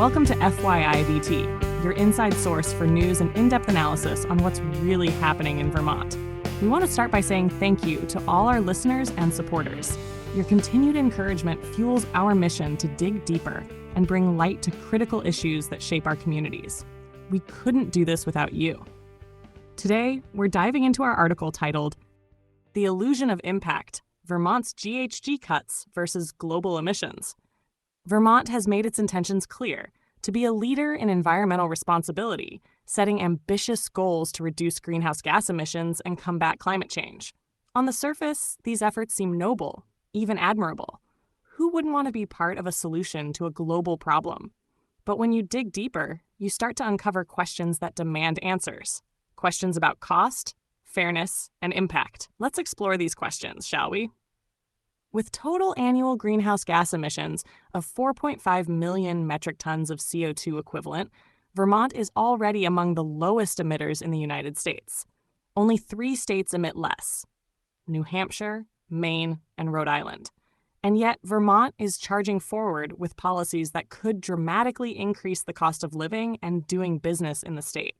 Welcome to FYIVT, your inside source for news and in-depth analysis on what's really happening in Vermont. We want to start by saying thank you to all our listeners and supporters. Your continued encouragement fuels our mission to dig deeper and bring light to critical issues that shape our communities. We couldn't do this without you. Today, we're diving into our article titled, "The Illusion of Impact: Vermont's GHG Cuts versus Global Emissions." Vermont has made its intentions clear to be a leader in environmental responsibility, setting ambitious goals to reduce greenhouse gas emissions and combat climate change. On the surface, these efforts seem noble, even admirable. Who wouldn't want to be part of a solution to a global problem? But when you dig deeper, you start to uncover questions that demand answers. Questions about cost, fairness, and impact. Let's explore these questions, shall we? With total annual greenhouse gas emissions of 4.5 million metric tons of CO2 equivalent, Vermont is already among the lowest emitters in the United States. Only 3 states emit less: New Hampshire, Maine, and Rhode Island. And yet, Vermont is charging forward with policies that could dramatically increase the cost of living and doing business in the state.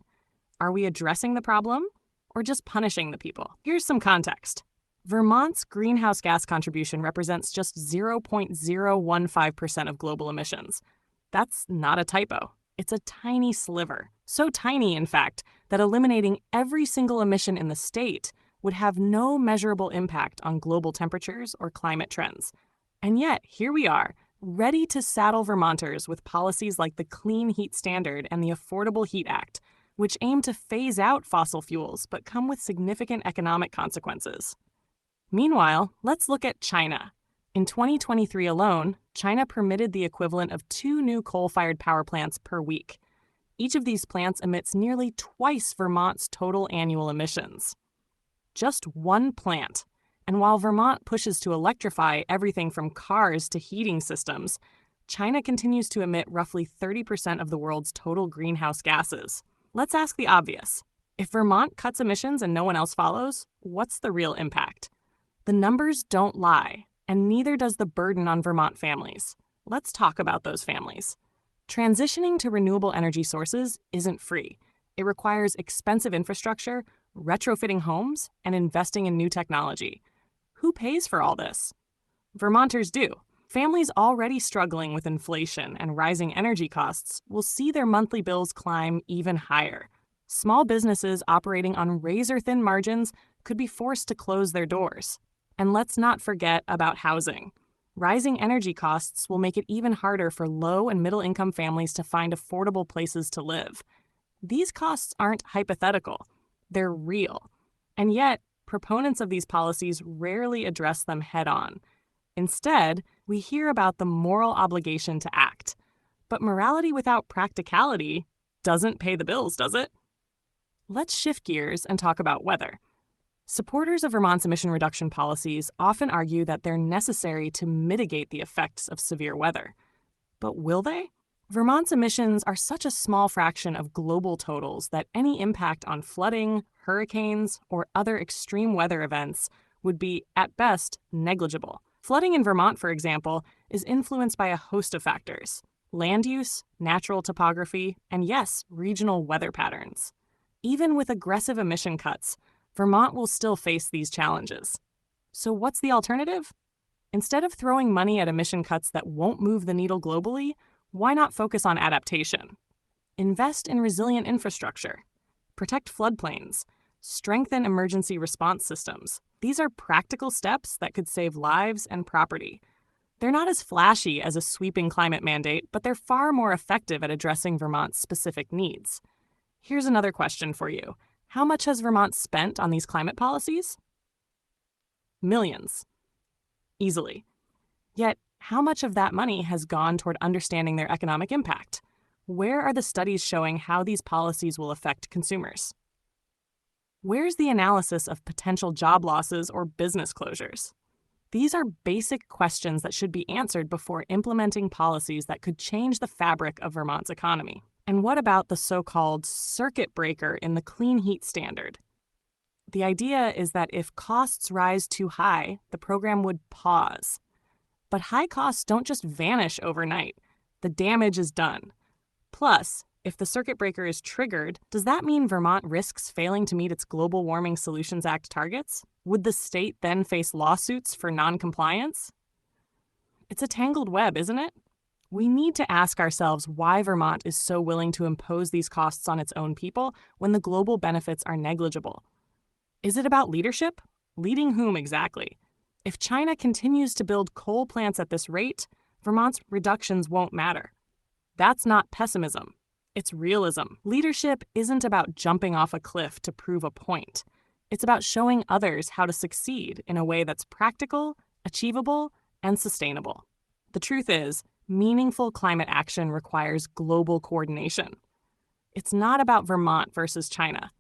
Are we addressing the problem or just punishing the people? Here's some context. Vermont's greenhouse gas contribution represents just 0.015% of global emissions. That's not a typo. It's a tiny sliver. So tiny, in fact, that eliminating every single emission in the state would have no measurable impact on global temperatures or climate trends. And yet, here we are, ready to saddle Vermonters with policies like the Clean Heat Standard and the Affordable Heat Act, which aim to phase out fossil fuels but come with significant economic consequences. Meanwhile, let's look at China. In 2023 alone, China permitted the equivalent of 2 new coal-fired power plants per week. Each of these plants emits nearly twice Vermont's total annual emissions. Just one plant. And while Vermont pushes to electrify everything from cars to heating systems, China continues to emit roughly 30% of the world's total greenhouse gases. Let's ask the obvious. If Vermont cuts emissions and no one else follows, what's the real impact? The numbers don't lie, and neither does the burden on Vermont families. Let's talk about those families. Transitioning to renewable energy sources isn't free. It requires expensive infrastructure, retrofitting homes, and investing in new technology. Who pays for all this? Vermonters do. Families already struggling with inflation and rising energy costs will see their monthly bills climb even higher. Small businesses operating on razor-thin margins could be forced to close their doors. And let's not forget about housing. Rising energy costs will make it even harder for low and middle-income families to find affordable places to live. These costs aren't hypothetical. They're real. And yet, proponents of these policies rarely address them head-on. Instead, we hear about the moral obligation to act. But morality without practicality doesn't pay the bills, does it? Let's shift gears and talk about weather. Supporters of Vermont's emission reduction policies often argue that they're necessary to mitigate the effects of severe weather. But will they? Vermont's emissions are such a small fraction of global totals that any impact on flooding, hurricanes, or other extreme weather events would be, at best, negligible. Flooding in Vermont, for example, is influenced by a host of factors: land use, natural topography, and yes, regional weather patterns. Even with aggressive emission cuts, Vermont will still face these challenges. So what's the alternative? Instead of throwing money at emission cuts that won't move the needle globally, why not focus on adaptation? Invest in resilient infrastructure. Protect floodplains. Strengthen emergency response systems. These are practical steps that could save lives and property. They're not as flashy as a sweeping climate mandate, but they're far more effective at addressing Vermont's specific needs. Here's another question for you. How much has Vermont spent on these climate policies? Millions. Easily. Yet, how much of that money has gone toward understanding their economic impact? Where are the studies showing how these policies will affect consumers? Where's the analysis of potential job losses or business closures? These are basic questions that should be answered before implementing policies that could change the fabric of Vermont's economy. And what about the so-called circuit breaker in the Clean Heat Standard? The idea is that if costs rise too high, the program would pause. But high costs don't just vanish overnight. The damage is done. Plus, if the circuit breaker is triggered, does that mean Vermont risks failing to meet its Global Warming Solutions Act targets? Would the state then face lawsuits for non-compliance? It's a tangled web, isn't it? We need to ask ourselves why Vermont is so willing to impose these costs on its own people when the global benefits are negligible. Is it about leadership? Leading whom exactly? If China continues to build coal plants at this rate, Vermont's reductions won't matter. That's not pessimism. It's realism. Leadership isn't about jumping off a cliff to prove a point. It's about showing others how to succeed in a way that's practical, achievable, and sustainable. The truth is, meaningful climate action requires global coordination. It's not about Vermont versus China.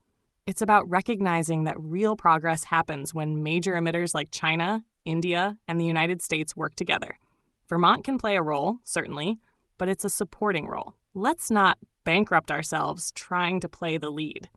It's about recognizing that real progress happens when major emitters like China, India, and the United States work together. Vermont can play a role, certainly, but it's a supporting role. Let's not bankrupt ourselves trying to play the lead.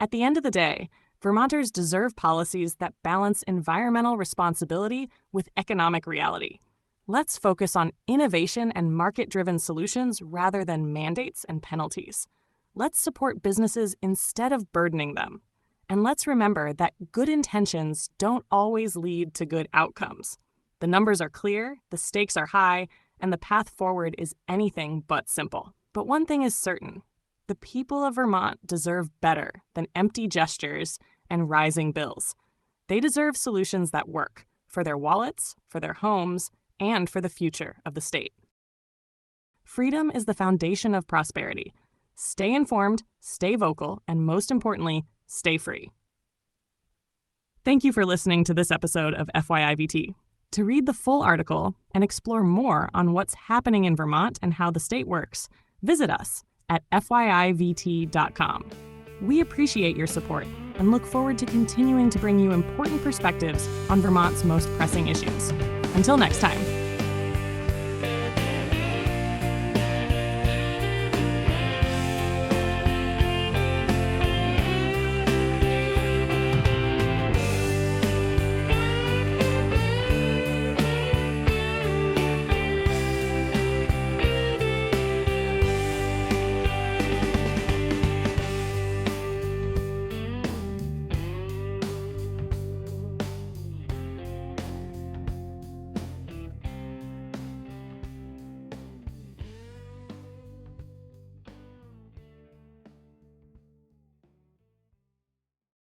At the end of the day, Vermonters deserve policies that balance environmental responsibility with economic reality. Let's focus on innovation and market-driven solutions rather than mandates and penalties. Let's support businesses instead of burdening them. And let's remember that good intentions don't always lead to good outcomes. The numbers are clear, the stakes are high, and the path forward is anything but simple. But one thing is certain: the people of Vermont deserve better than empty gestures and rising bills. They deserve solutions that work for their wallets, for their homes, and for the future of the state. Freedom is the foundation of prosperity. Stay informed, stay vocal, and most importantly, stay free. Thank you for listening to this episode of FYIVT. To read the full article and explore more on what's happening in Vermont and how the state works, visit us at FYIVT.com. We appreciate your support and look forward to continuing to bring you important perspectives on Vermont's most pressing issues. Until next time.